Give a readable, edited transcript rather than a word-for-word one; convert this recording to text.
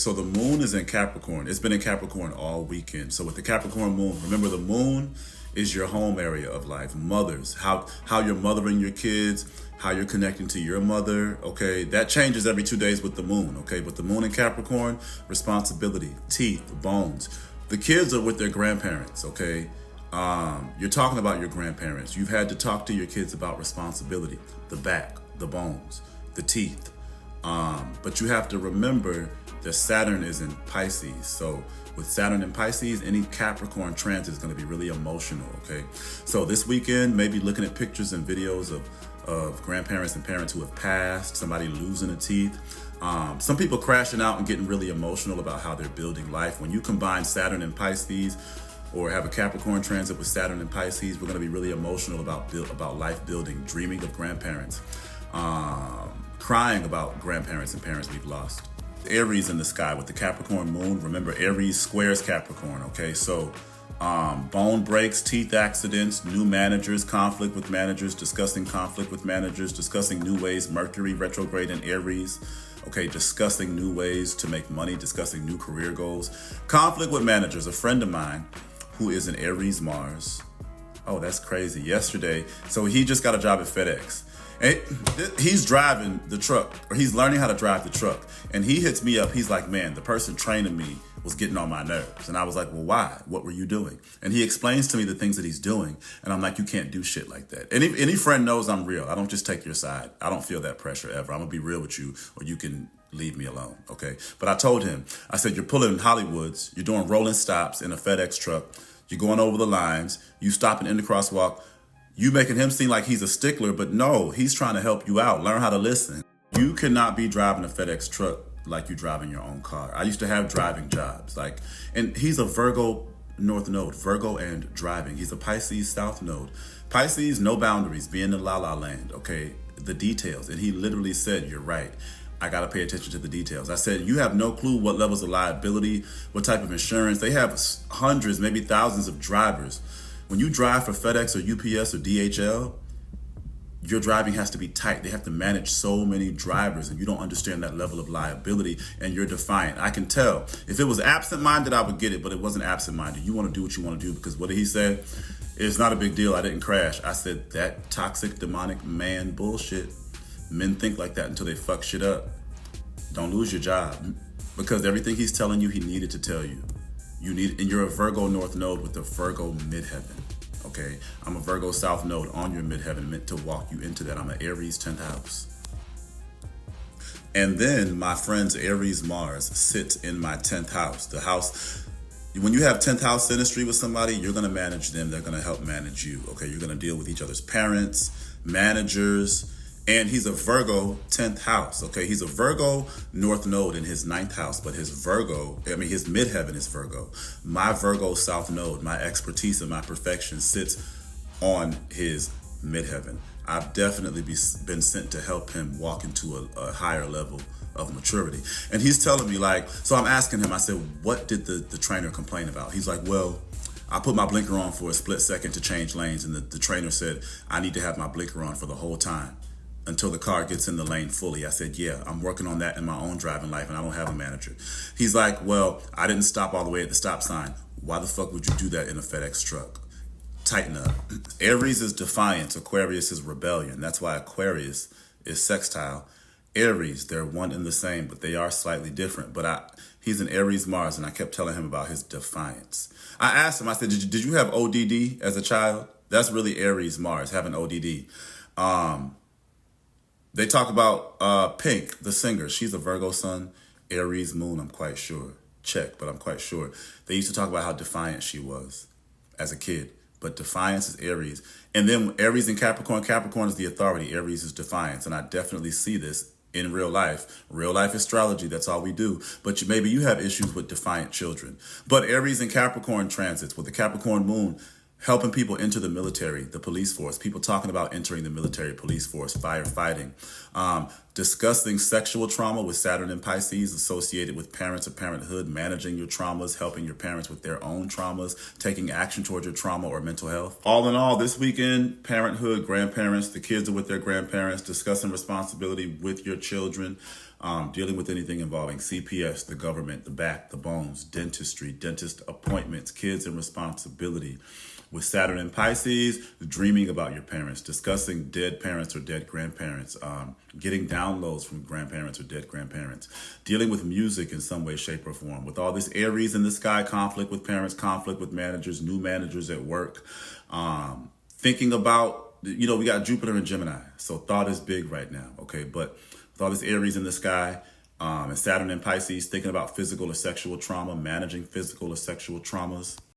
So the moon is in Capricorn. It's been in Capricorn all weekend. So with the Capricorn moon, remember the moon is your home area of life. Mothers, how you're mothering your kids, how you're connecting to your mother, okay? That changes every 2 days with the moon, okay? But the moon in Capricorn, responsibility, teeth, bones. The kids are with their grandparents, okay? You're talking about your grandparents. You've had to talk to your kids about responsibility, the back, the bones, the teeth. But you have to remember that Saturn is in Pisces. So with Saturn in Pisces, any Capricorn transit is going to be really emotional, okay? So this weekend, maybe looking at pictures and videos of grandparents and parents who have passed, somebody losing a teeth. Some people crashing out and getting really emotional about how they're building life. When you combine Saturn and Pisces, or have a Capricorn transit with Saturn and Pisces, we're going to be really emotional about life building, dreaming of grandparents, crying about grandparents and parents we've lost. Aries in the sky with the Capricorn moon. Remember, Aries squares Capricorn, okay? So bone breaks, teeth accidents, new managers, conflict with managers, discussing conflict with managers, discussing new ways, Mercury retrograde in Aries, okay, discussing new ways to make money, discussing new career goals. Conflict with managers. A friend of mine who is an Aries Mars. Oh, that's crazy. Yesterday, so he just got a job at FedEx. And he's driving the truck, or he's learning how to drive the truck. And he hits me up. He's like, man, the person training me was getting on my nerves. And I was like, well, why? What were you doing? And he explains to me the things that he's doing. And I'm like, you can't do shit like that. Any friend knows I'm real. I don't just take your side. I don't feel that pressure ever. I'm going to be real with you, or you can leave me alone, okay? But I told him, I said, you're pulling Hollywoods. You're doing rolling stops in a FedEx truck. You're going over the lines. You stopping in the crosswalk. You making him seem like he's a stickler, but no, he's trying to help you out. Learn how to listen. You cannot be driving a FedEx truck like you driving your own car. I used to have driving jobs, and he's a Virgo North Node, Virgo and driving. He's a Pisces South Node. Pisces, no boundaries, be in the la la land, okay? The details. And he literally said, you're right. I got to pay attention to the details. I said, you have no clue what levels of liability, what type of insurance. They have hundreds, maybe thousands of drivers. When you drive for FedEx or UPS or DHL, your driving has to be tight. They have to manage so many drivers, and you don't understand that level of liability, and you're defiant. I can tell. If it was absent-minded, I would get it, but it wasn't absent-minded. You want to do what you want to do, because what did he say? It's not a big deal. I didn't crash. I said, that toxic, demonic man bullshit. Men think like that until they fuck shit up. Don't lose your job, because everything he's telling you, he needed to tell you. And you're a Virgo North Node with a Virgo Midheaven, okay? I'm a Virgo South Node on your Midheaven, meant to walk you into that. I'm an Aries 10th house. And then my friend's Aries Mars sits in my 10th house. The house, when you have 10th house synastry with somebody, you're gonna manage them, they're gonna help manage you, okay? You're gonna deal with each other's parents, managers, and he's a Virgo 10th house, okay? He's a Virgo North Node in his 9th house, but his midheaven is Virgo. My Virgo South Node, my expertise and my perfection sits on his midheaven. I've definitely been sent to help him walk into a higher level of maturity. And he's telling me, so I'm asking him, I said, what did the trainer complain about? He's like, well, I put my blinker on for a split second to change lanes, and the trainer said, I need to have my blinker on for the whole time until the car gets in the lane fully. I said, yeah, I'm working on that in my own driving life, and I don't have a manager. He's like, well, I didn't stop all the way at the stop sign. Why the fuck would you do that in a FedEx truck? Tighten up. Aries is defiance. Aquarius is rebellion. That's why Aquarius is sextile. Aries, they're one and the same, but they are slightly different. But he's an Aries Mars, and I kept telling him about his defiance. I asked him, I said, did you have ODD as a child? That's really Aries Mars, having ODD. They talk about Pink, the singer. She's a Virgo sun, Aries moon, I'm quite sure. Check, but I'm quite sure. They used to talk about how defiant she was as a kid. But defiance is Aries. And then Aries and Capricorn. Capricorn is the authority. Aries is defiance. And I definitely see this in real life. Real life astrology, that's all we do. But maybe you have issues with defiant children. But Aries and Capricorn transits with the Capricorn moon, helping people enter the military, the police force, people talking about entering the military, police force, firefighting, discussing sexual trauma with Saturn and Pisces associated with parents or parenthood, managing your traumas, helping your parents with their own traumas, taking action towards your trauma or mental health. All in all, this weekend, parenthood, grandparents, the kids are with their grandparents, discussing responsibility with your children, dealing with anything involving CPS, the government, the back, the bones, dentistry, dentist appointments, kids and responsibility. With Saturn and Pisces, dreaming about your parents, discussing dead parents or dead grandparents, getting downloads from grandparents or dead grandparents, dealing with music in some way, shape, or form. With all this Aries in the sky, conflict with parents, conflict with managers, new managers at work, thinking about, we got Jupiter and Gemini, so thought is big right now, okay? But with all this Aries in the sky, and Saturn and Pisces, thinking about physical or sexual trauma, managing physical or sexual traumas.